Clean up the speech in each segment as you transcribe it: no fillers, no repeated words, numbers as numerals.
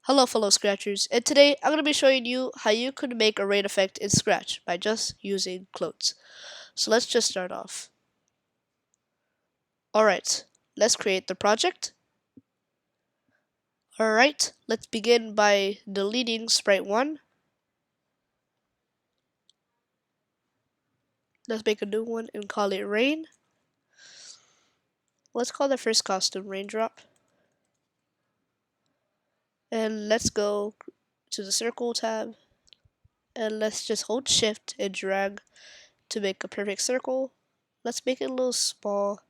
Hello fellow Scratchers, and today I'm going to be showing you how you could make a rain effect in Scratch by just using clothes. So let's just start off. Alright, let's create the project. Alright, let's begin by deleting sprite 1. Let's make a new one and call it rain. Let's call the first costume raindrop. And let's go to the circle tab. And let's just hold shift and drag to make a perfect circle. Let's make it a little small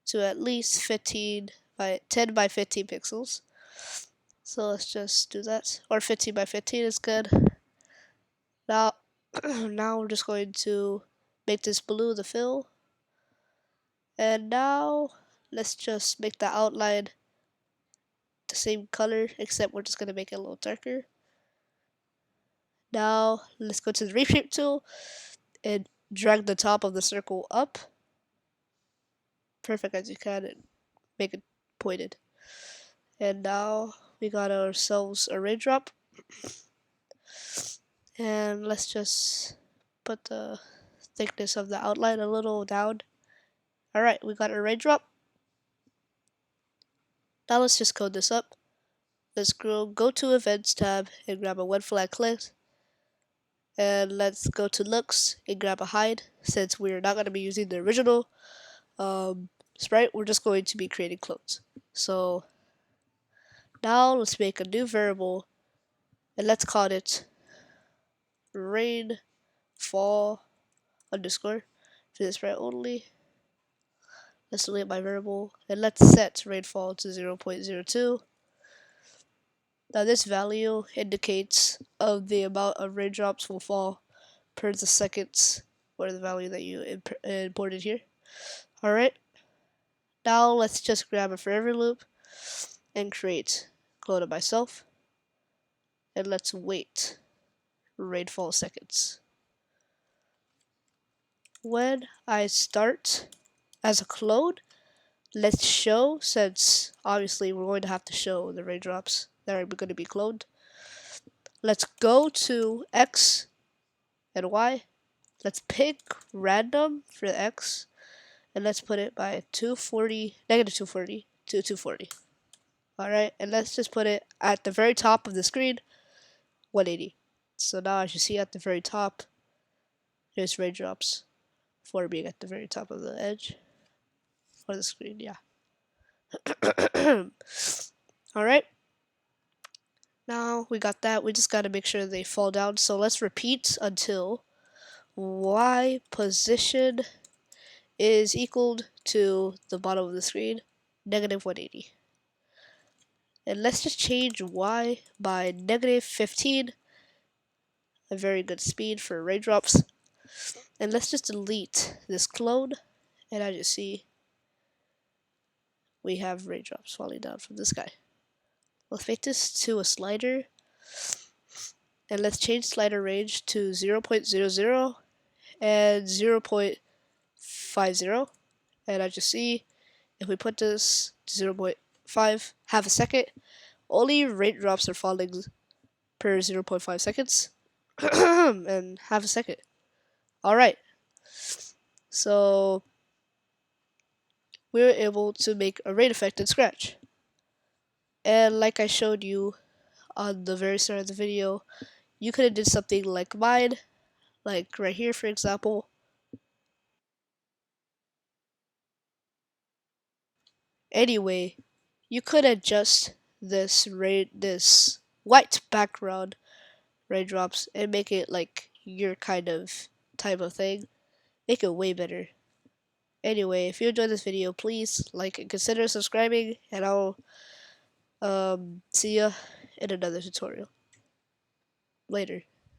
to at least 10 by 15 pixels. So let's just do that. Or 15 by 15 is good. Now, now we're just going to make this blue the fill. And now let's just make the outline the same color, except we're just going to make it a little darker. Now let's go to the reshape tool and drag the top of the circle up. Perfect as you can, and make it pointed. And now we got ourselves a raindrop. And let's just put the thickness of the outline a little down. Alright, we got a raindrop. Now let's just code this up. Let's go to Events tab and grab a one flag click. And let's go to Looks and grab a hide. Since we're not going to be using the original sprite, we're just going to be creating clothes. So now let's make a new variable and let's call it rainfall underscore for this sprite only. Let's delete my variable and let's set rainfall to 0.02. Now this value indicates of the amount of raindrops will fall per the seconds, or the value that you imported here. Alright, now let's just grab a forever loop and create clone of myself. And let's wait rainfall seconds. When I start as a clone, let's show, since obviously we're going to have to show the raindrops that are going to be cloned. Let's go to X and Y. Let's pick random for the X and let's put it by 240, negative 240 to 240. Alright, and let's just put it at the very top of the screen, 180. So now as you see at the very top, there's raindrops for being at the very top of the edge or the screen, yeah. Alright, now we got that. We just gotta make sure they fall down. So let's repeat until Y position is equal to the bottom of the screen, negative 180. And let's just change Y by negative 15, a very good speed for raindrops. And let's just delete this clone, and as you see, we have raindrops falling down from the sky. Let's make this to a slider, and let's change slider range to 0.00 and 0.50. And as you see, if we put this to 0.5, half a second, only raindrops are falling per 0.5 seconds and half a second. Alright, so we were able to make a rain effect in Scratch. And like I showed you on the very start of the video, you could have did something like mine, like right here for example. Anyway, you could adjust this white background raindrops and make it like your kind of type of thing. Make it way better. Anyway, if you enjoyed this video, please like and consider subscribing, and I'll see ya in another tutorial later.